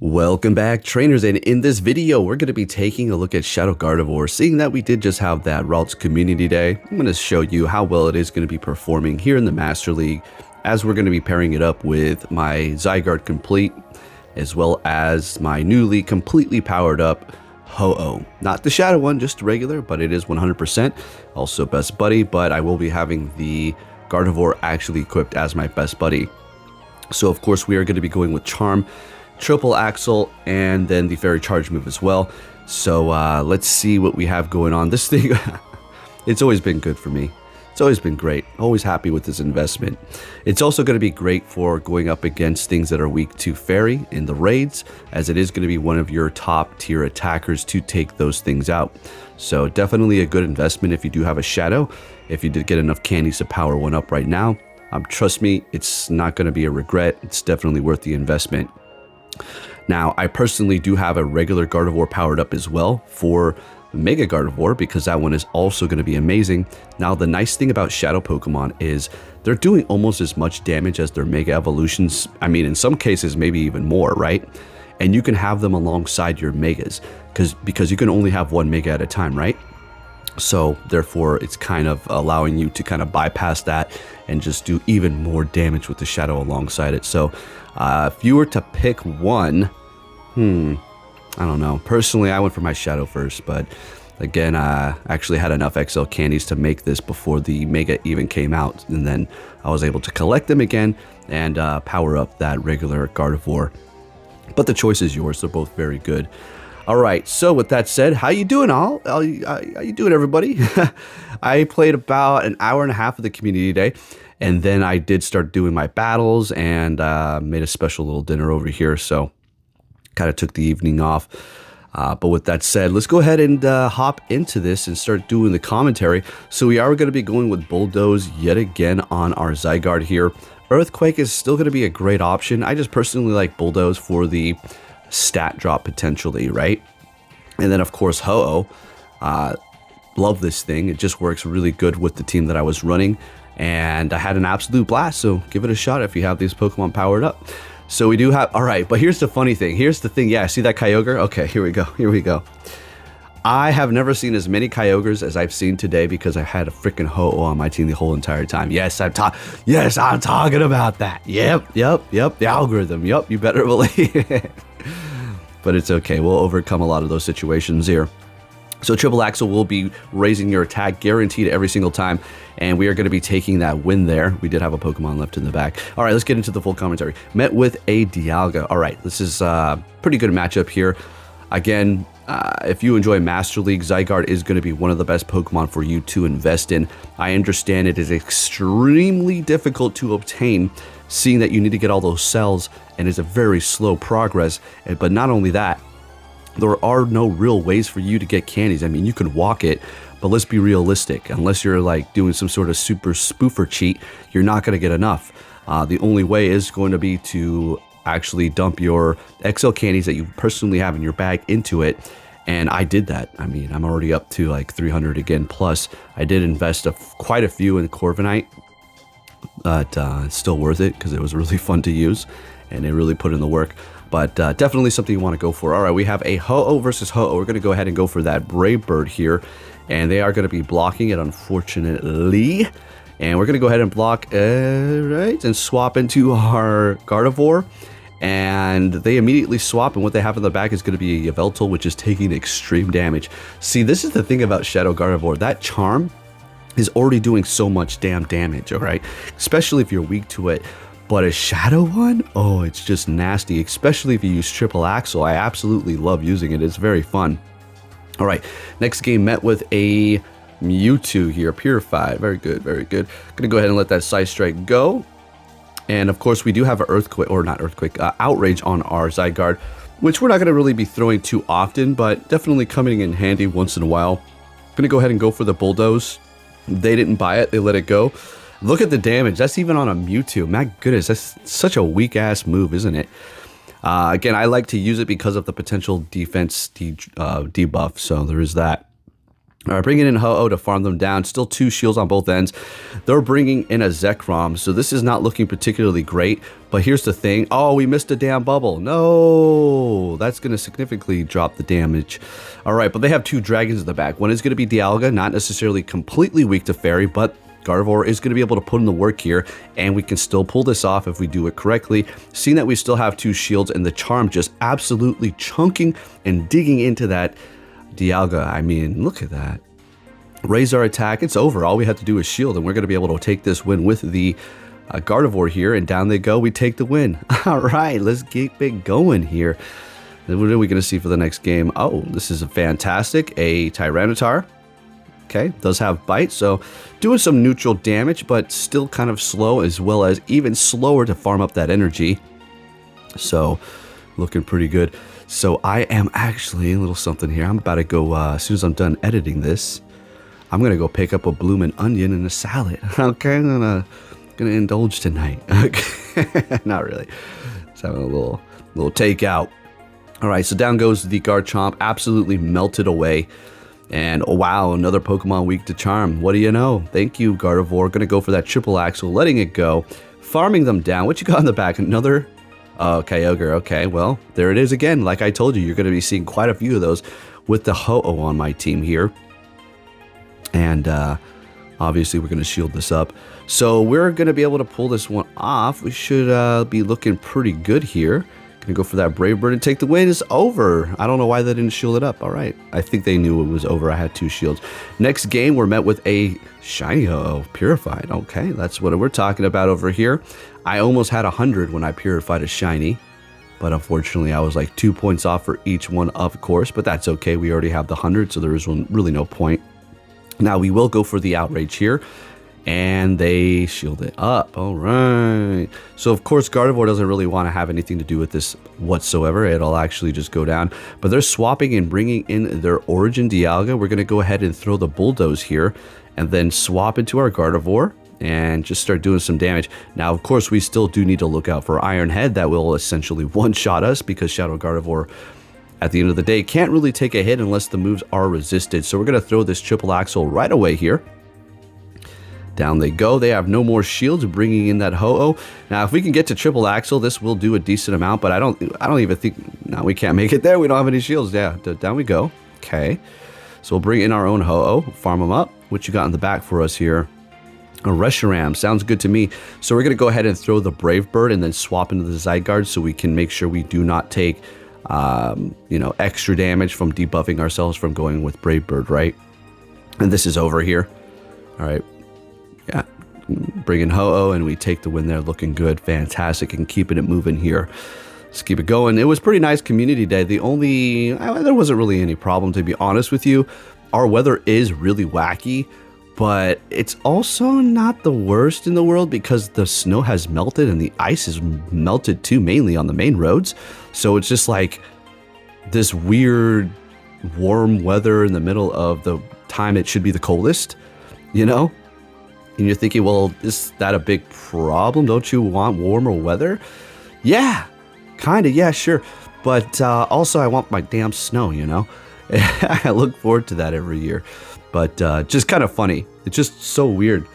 Welcome back, trainers, and in this video we're going to be taking a look at Shadow Gardevoir. Seeing that we did just have that Routes Community Day, I'm going to show you how well it is going to be performing here in the Master League, as we're going to be pairing it up with my Zygarde Complete, as well as my newly completely powered up Ho-Oh. Not the Shadow one, just regular, but it is 100%. Also Best Buddy, but I will be having the Gardevoir actually equipped as my Best Buddy. So of course we are going to be going with Charm, Triple Axle, and then the Fairy Charge move as well. So let's see what we have going on. This thing, it's always been good for me. It's always been great. Always happy with this investment. It's also going to be great for going up against things that are weak to Fairy in the raids, as it is going to be one of your top tier attackers to take those things out. So definitely a good investment if you do have a Shadow. If you did get enough candies to power one up right now, trust me, it's not going to be a regret. It's definitely worth the investment. Now, I personally do have a regular Gardevoir powered up as well for Mega Gardevoir, because that one is also going to be amazing. Now, the nice thing about Shadow Pokemon is they're doing almost as much damage as their Mega Evolutions. I mean, in some cases, maybe even more, right? And you can have them alongside your Megas, because you can only have one Mega at a time, right? So therefore, it's kind of allowing you to kind of bypass that and just do even more damage with the Shadow alongside it. So if you were to pick one, I don't know. Personally, I went for my Shadow first, but again, I actually had enough XL candies to make this before the Mega even came out. And then I was able to collect them again and power up that regular Gardevoir. But the choice is yours. They're both very good. All right, so with that said, how you doing all? How you doing, everybody? I played about an hour and a half of the community day, and then I did start doing my battles and made a special little dinner over here, so kind of took the evening off. But with that said, let's go ahead and hop into this and start doing the commentary. So we are going to be going with Bulldoze yet again on our Zygarde here. Earthquake is still going to be a great option. I just personally like Bulldoze for the stat drop potentially, right? And then of course Ho-Oh, love this thing. It just works really good with the team that I was running, and I had an absolute blast. So give it a shot if you have these Pokemon powered up. So we do have, all right, but here's the funny thing. Here's the thing. Yeah, see that Kyogre? Okay, here we go. I have never seen as many Kyogres as I've seen today, because I've had a freaking Ho-Oh on my team the whole entire time. Yes, I'm talking about that. Yep, the algorithm. Yep, you better believe it. But it's okay. We'll overcome a lot of those situations here. So Triple Axle will be raising your attack guaranteed every single time, and we are going to be taking that win there. We did have a Pokemon left in the back. All right, let's get into the full commentary. Met with a Dialga. All right, this is a pretty good matchup here. Again, if you enjoy Master League, Zygarde is going to be one of the best Pokemon for you to invest in. I understand it is extremely difficult to obtain, seeing that you need to get all those cells, and it's a very slow progress. But not only that, there are no real ways for you to get candies. I mean, you can walk it, but let's be realistic. Unless you're like doing some sort of super spoofer cheat, you're not going to get enough. The only way is going to be to actually dump your XL candies that you personally have in your bag into it. And I did that. I mean, I'm already up to like 300 again. Plus, I did invest quite a few in Corviknight. But it's still worth it, because it was really fun to use, and it really put in the work. But definitely something you want to go for. All right, we have a Ho-Oh versus Ho-Oh. We're going to go ahead and go for that Brave Bird here, and they are going to be blocking it, unfortunately. And we're going to go ahead and block, right, and swap into our Gardevoir. And they immediately swap, and what they have in the back is going to be a Yveltal, which is taking extreme damage. See, this is the thing about Shadow Gardevoir. That Charm is already doing so much damn damage, all right? Especially if you're weak to it. But a Shadow one, oh, it's just nasty, especially if you use Triple Axle. I absolutely love using it. It's very fun. All right, next game met with a Mewtwo here, Purified. Very good, very good. Gonna go ahead and let that Side Strike go. And of course, we do have an Earthquake, or not Earthquake, Outrage on our Zygarde, which we're not gonna really be throwing too often, but definitely coming in handy once in a while. Gonna go ahead and go for the Bulldoze. They didn't buy it, they let it go. Look at the damage. That's even on a Mewtwo. My goodness, that's such a weak-ass move, isn't it? Again, I like to use it because of the potential defense debuff, so there is that. All right, bringing in Ho-Oh to farm them down. Still 2 shields on both ends. They're bringing in a Zekrom, so this is not looking particularly great. But here's the thing. Oh, we missed a damn bubble. No, that's going to significantly drop the damage. All right, but they have 2 dragons in the back. One is going to be Dialga, not necessarily completely weak to Fairy, but Gardevoir is going to be able to put in the work here, and we can still pull this off if we do it correctly. Seeing that we still have 2 shields and the Charm just absolutely chunking and digging into that Dialga. I mean, look at that. Raise our attack. It's over. All we have to do is shield, and we're going to be able to take this win with the Gardevoir here, and down they go. We take the win. All right, let's get it going here. What are we going to see for the next game? Oh, this is a fantastic. A Tyranitar. Okay, does have bite, so doing some neutral damage, but still kind of slow, as well as even slower to farm up that energy. So, looking pretty good. So I am actually a little something here. I'm about to go, as soon as I'm done editing this, I'm going to go pick up a bloomin' onion and a salad. Okay, I'm gonna indulge tonight. Okay, not really. Just having a little takeout. All right, so down goes the Garchomp, absolutely melted away. And oh wow, another Pokemon weak to Charm. What do you know? Thank you, Gardevoir. Gonna go for that triple axle, letting it go, farming them down. What you got in the back? Another Kyogre. Okay, well, there it is again. Like I told you, you're going to be seeing quite a few of those with the Ho-Oh on my team here. And obviously, we're going to shield this up. So we're going to be able to pull this one off. We should be looking pretty good here. Going to go for that Brave Bird and take the win. It's over. I don't know why they didn't shield it up. All right. I think they knew it was over. I had 2 shields. Next game, we're met with a shiny Ho-Oh, purified. Okay, that's what we're talking about over here. I almost had 100 when I purified a shiny, but unfortunately I was like 2 points off for each one, of course, but that's okay. We already have the 100, so there is really no point. Now we will go for the outrage here, and they shield it up. All right. So of course Gardevoir doesn't really want to have anything to do with this whatsoever. It'll actually just go down, but they're swapping and bringing in their Origin Dialga. We're going to go ahead and throw the Bulldoze here, and then swap into our Gardevoir and just start doing some damage. Now, of course, we still do need to look out for Iron Head. That will essentially one-shot us, because Shadow Gardevoir, at the end of the day, can't really take a hit unless the moves are resisted. So we're going to throw this triple axle right away here. Down they go. They have no more shields, bringing in that Ho-Oh. Now, if we can get to triple axle, this will do a decent amount, but I don't even think... No, we can't make it there. We don't have any shields. Yeah, down we go. Okay. So we'll bring in our own Ho-Oh, farm them up. What you got in the back for us here? A Reshiram. Sounds good to me. So we're going to go ahead and throw the Brave Bird and then swap into the Zygarde, so we can make sure we do not take, extra damage from debuffing ourselves from going with Brave Bird, right? And this is over here. All right. Yeah. Bring in Ho-Oh, and we take the win there. Looking good. Fantastic. And keeping it moving here. Let's keep it going. It was pretty nice community day. There wasn't really any problem, to be honest with you. Our weather is really wacky, but it's also not the worst in the world, because the snow has melted and the ice is melted too, mainly on the main roads. So it's just like this weird warm weather in the middle of the time it should be the coldest, you know? And you're thinking, well, is that a big problem? Don't you want warmer weather? Yeah, kind of, yeah, sure. But also I want my damn snow, you know? I look forward to that every year. But just kind of funny. It's just so weird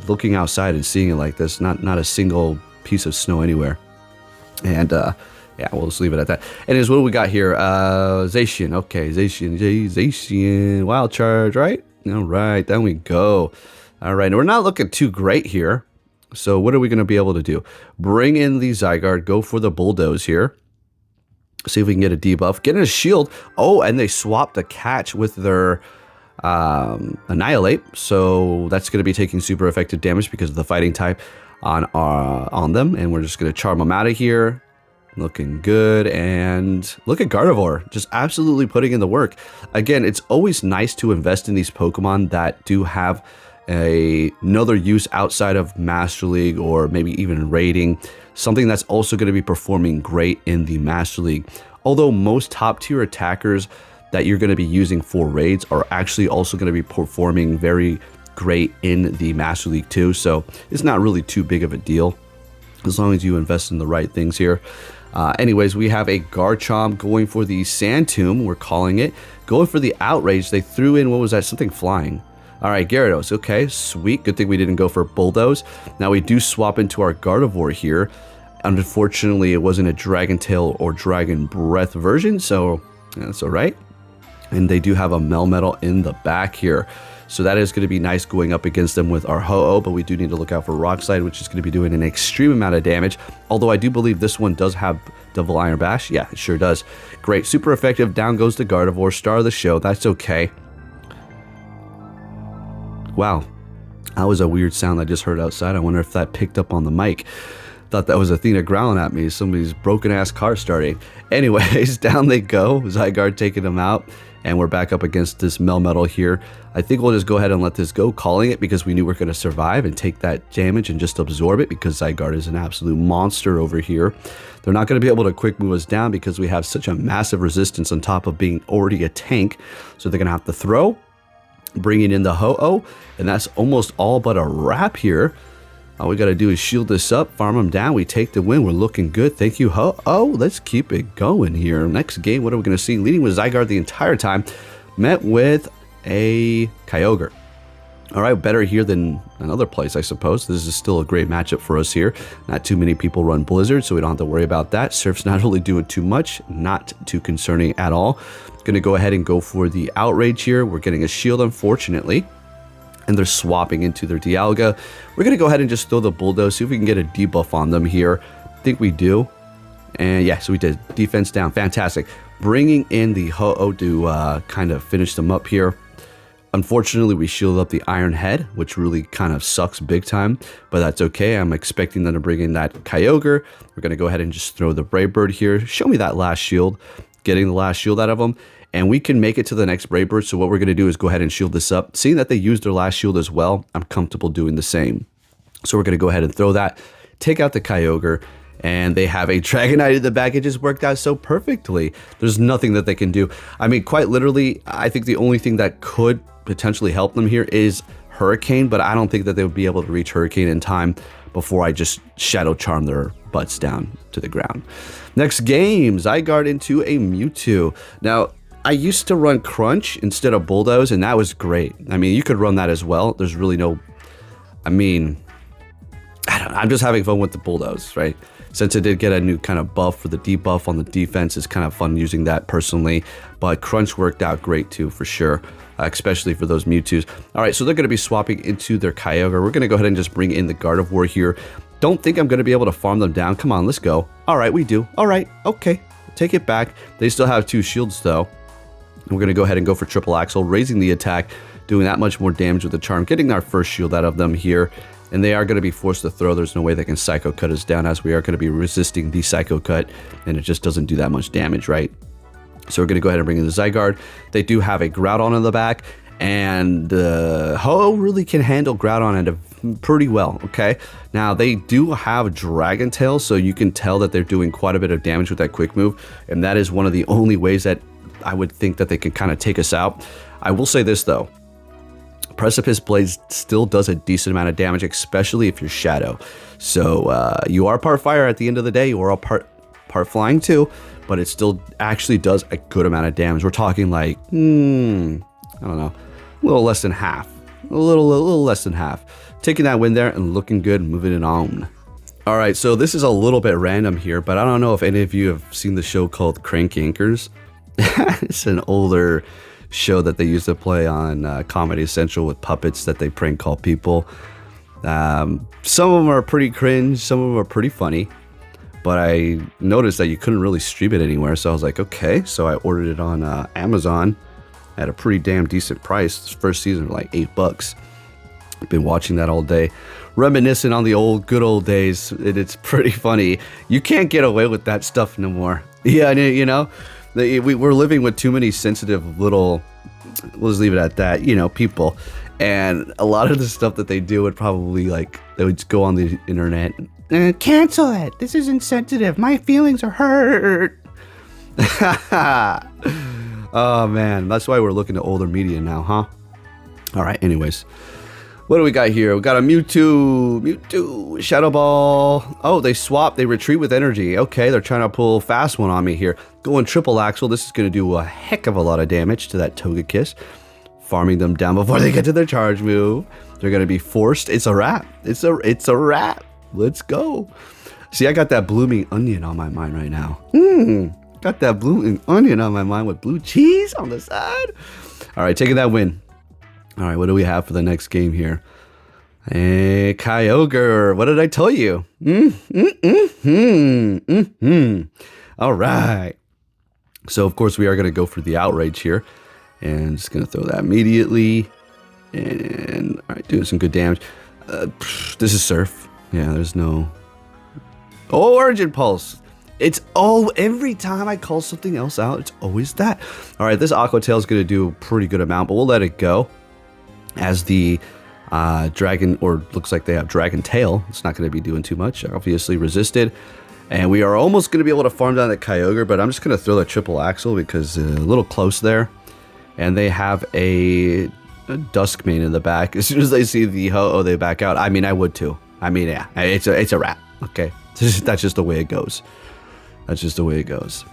looking outside and seeing it like this. Not a single piece of snow anywhere. And yeah, we'll just leave it at that. Anyways, what do we got here? Zacian. Okay, Zacian. Wild Charge, right? All right, down we go. All right, we're not looking too great here. So what are we going to be able to do? Bring in the Zygarde. Go for the Bulldoze here. See if we can get a debuff. Get in a shield. Oh, and they swapped a catch with their Annihilate. So that's going to be taking super effective damage because of the fighting type on them. And we're just going to charm them out of here. Looking good. And look at Gardevoir. Just absolutely putting in the work. Again, it's always nice to invest in these Pokemon that do have another use outside of Master League or maybe even raiding. Something that's also going to be performing great in the Master League. Although most top tier attackers that you're going to be using for raids are actually also going to be performing very great in the Master League too. So it's not really too big of a deal. as long as you invest in the right things here. Anyways, we have a Garchomp going for the Sand Tomb, we're calling it. Going for the Outrage, they threw in, what was that, something flying. All right, Gyarados, okay, sweet. Good thing we didn't go for Bulldoze. Now we do swap into our Gardevoir here. Unfortunately, it wasn't a Dragon Tail or Dragon Breath version, so that's all right. And they do have a Melmetal in the back here. So that is going to be nice going up against them with our Ho-Oh, but we do need to look out for Rock Slide, which is going to be doing an extreme amount of damage. Although I do believe this one does have Double Iron Bash. Yeah, it sure does. Great, super effective. Down goes the Gardevoir, star of the show. That's okay. Wow, that was a weird sound I just heard outside. I wonder if that picked up on the mic. Thought that was Athena growling at me. Somebody's broken ass car starting. Anyways, down they go. Zygarde taking them out. And we're back up against this Melmetal here. I think we'll just go ahead and let this go, calling it because we knew we are going to survive and take that damage and just absorb it because Zygarde is an absolute monster over here. They're not going to be able to quick move us down because we have such a massive resistance on top of being already a tank. So they're going to have to throw, bringing in the Ho-Oh, and that's almost all but a wrap here. All we got to do is shield this up, farm them down. We take the win. We're looking good. Thank you, Ho-Oh. Let's keep it going here. Next game, what are we going to see? Leading with Zygarde the entire time. Met with a Kyogre. All right, better here than another place, I suppose. This is still a great matchup for us here. Not too many people run Blizzard, so we don't have to worry about that. Surf's not really doing too much. Not too concerning at all. Going to go ahead and go for the Outrage here. We're getting a shield, unfortunately. And they're swapping into their Dialga. We're going to go ahead and just throw the Bulldoze, see if we can get a debuff on them here. I think we do. And yeah, so we did. Defense down. Fantastic. Bringing in the Ho-Oh to kind of finish them up here. Unfortunately, we shielded up the Iron Head, which really kind of sucks big time. But that's okay. I'm expecting them to bring in that Kyogre. We're going to go ahead and just throw the Brave Bird here. Show me that last shield. Getting the last shield out of them. And we can make it to the next Brave Bird. So what we're going to do is go ahead and shield this up. Seeing that they used their last shield as well, I'm comfortable doing the same. So we're going to go ahead and throw that. Take out the Kyogre. And they have a Dragonite in the back. It just worked out so perfectly. There's nothing that they can do. I mean, quite literally, I think the only thing that could potentially help them here is Hurricane. But I don't think that they would be able to reach Hurricane in time before I just Shadow Charm their butts down to the ground. Next game, Zygarde into a Mewtwo. Now, I used to run Crunch instead of Bulldoze, and that was great. I mean, you could run that as well. There's really no... I mean, I don't know. I'm just having fun with the Bulldoze, right? Since it did get a new kind of buff for the debuff on the defense, it's kind of fun using that personally. But Crunch worked out great too, for sure. Especially for those Mewtwo's. All right, so they're going to be swapping into their Kyogre. We're going to go ahead and just bring in the Gardevoir here. Don't think I'm going to be able to farm them down. Come on, let's go. All right, we do. All right, okay. Take it back. They still have 2 shields, though. We're going to go ahead and go for Triple Axle, raising the attack, doing that much more damage with the Charm, getting our first shield out of them here. And they are going to be forced to throw. There's no way they can Psycho Cut us down, as we are going to be resisting the Psycho Cut, and it just doesn't do that much damage, right? So we're going to go ahead and bring in the Zygarde. They do have a Groudon in the back, and Ho really can handle Groudon pretty well, okay? Now, they do have Dragon Tail, so you can tell that they're doing quite a bit of damage with that quick move, and that is one of the only ways that I would think that they can kind of take us out. I will say this, though. Precipice Blade still does a decent amount of damage, especially if you're Shadow. So you are part fire at the end of the day. You are all part flying too, but it still actually does a good amount of damage. We're talking like, I don't know, a little less than half. A little less than half. Taking that win there and looking good, moving it on. All right, so this is a little bit random here, but I don't know if any of you have seen the show called Crank Yankers. It's an older show that they used to play on Comedy Central with puppets that they prank call people. Some of them are pretty cringe, some of them are pretty funny, but I noticed that you couldn't really stream it anywhere, so I was like, okay. So I ordered it on Amazon at a pretty damn decent price. This first season, like $8. I've been watching that all day, reminiscing on the good old days. It's pretty funny. You can't get away with that stuff no more. Yeah, you know, we're living with too many sensitive little, let's leave it at that, you know, people. And a lot of the stuff that they do would probably, like, they would go on the internet, cancel it. This is insensitive. My feelings are hurt. Oh, man. That's why we're looking at older media now, huh? All right. Anyways, What do we got here? We got a Mewtwo, Shadow Ball. Oh, they swap, they retreat with energy. Okay, they're trying to pull a fast one on me here. Going triple axle. This is going to do a heck of a lot of damage to that Togekiss. Farming them down before they get to their charge move. They're going to be forced. It's a wrap. It's a wrap. Let's go. See, I got that blooming onion on my mind right now. Got that blooming onion on my mind with blue cheese on the side. All right, taking that win. All right, what do we have for the next game here? Hey, Kyogre, what did I tell you? All right. So, of course, we are going to go for the outrage here. And just going to throw that immediately. And, all right, doing some good damage. This is Surf. Yeah, there's no... Oh, Origin Pulse. It's every time I call something else out, it's always that. All right, this Aqua Tail is going to do a pretty good amount, but we'll let it go. As the dragon, or looks like they have Dragon Tail, it's not going to be doing too much. Obviously resisted. And we are almost going to be able to farm down the Kyogre, but I'm just going to throw the triple axle because a little close there. And they have a Duskmane in the back. As soon as they see the Ho-Oh, they back out. I mean, I would too. I mean, yeah, it's a wrap. Okay, that's just the way it goes. That's just the way it goes.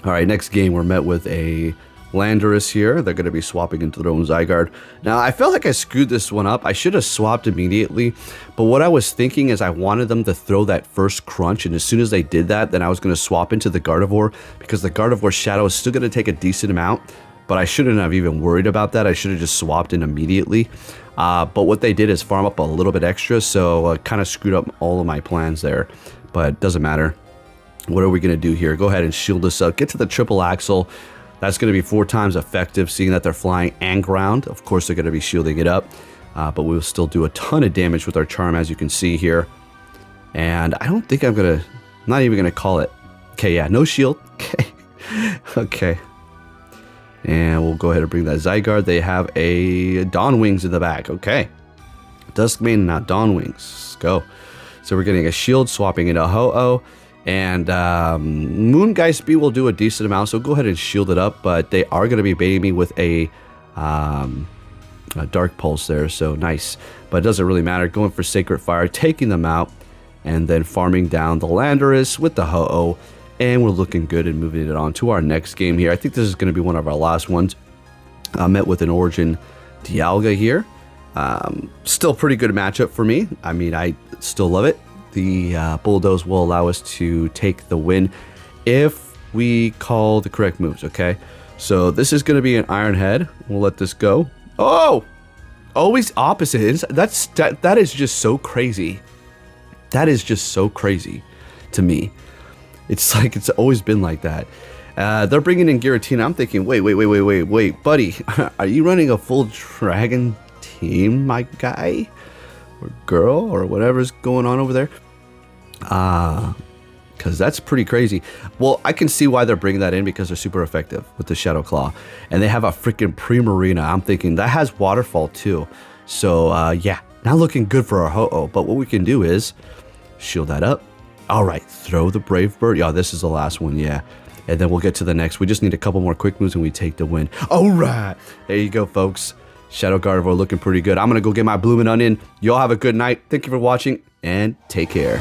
All right, next game we're met with a Landorus here. They're going to be swapping into their own Zygarde. Now, I felt like I screwed this one up. I should have swapped immediately. But what I was thinking is I wanted them to throw that first crunch. And as soon as they did that, then I was going to swap into the Gardevoir. Because the Gardevoir Shadow is still going to take a decent amount. But I shouldn't have even worried about that. I should have just swapped in immediately. But what they did is farm up a little bit extra. So kind of screwed up all of my plans there. But it doesn't matter. What are we going to do here? Go ahead and shield us up. Get to the triple axle. That's going to be 4 times effective, seeing that they're flying and ground. Of course, they're going to be shielding it up. But we'll still do a ton of damage with our charm, as you can see here. And I don't think I'm going to... not even going to call it. Okay, yeah, no shield. Okay. Okay. And we'll go ahead and bring that Zygarde. They have a Dawn Wings in the back. Okay. Duskmane, not Dawn Wings. Let's go. So we're getting a shield, swapping into Ho-Oh. And Moongeist B will do a decent amount, so go ahead and shield it up. But they are going to be baiting me with a Dark Pulse there, so nice. But it doesn't really matter. Going for Sacred Fire, taking them out, and then farming down the Landorus with the Ho-Oh. And we're looking good and moving it on to our next game here. I think this is going to be one of our last ones. Met with an Origin Dialga here. Still pretty good matchup for me. I mean, I still love it. The Bulldoze will allow us to take the win if we call the correct moves, okay? So this is going to be an Iron Head. We'll let this go. Oh! Always opposite. That is just so crazy. That is just so crazy to me. It's like it's always been like that. They're bringing in Giratina. I'm thinking, wait, buddy. Are you running a full dragon team, my guy? Or girl, or whatever's going on over there? Because that's pretty crazy. Well, I can see why they're bringing that in, because they're super effective with the Shadow Claw. And they have a freaking Primarina. I'm thinking that has Waterfall too. So, yeah, not looking good for our Ho-Oh. But what we can do is shield that up. All right, throw the Brave Bird. Yeah, this is the last one, yeah. And then we'll get to the next. We just need a couple more quick moves and we take the win. All right, there you go, folks. Shadow Gardevoir looking pretty good. I'm going to go get my Bloomin' Onion. Y'all have a good night. Thank you for watching and take care.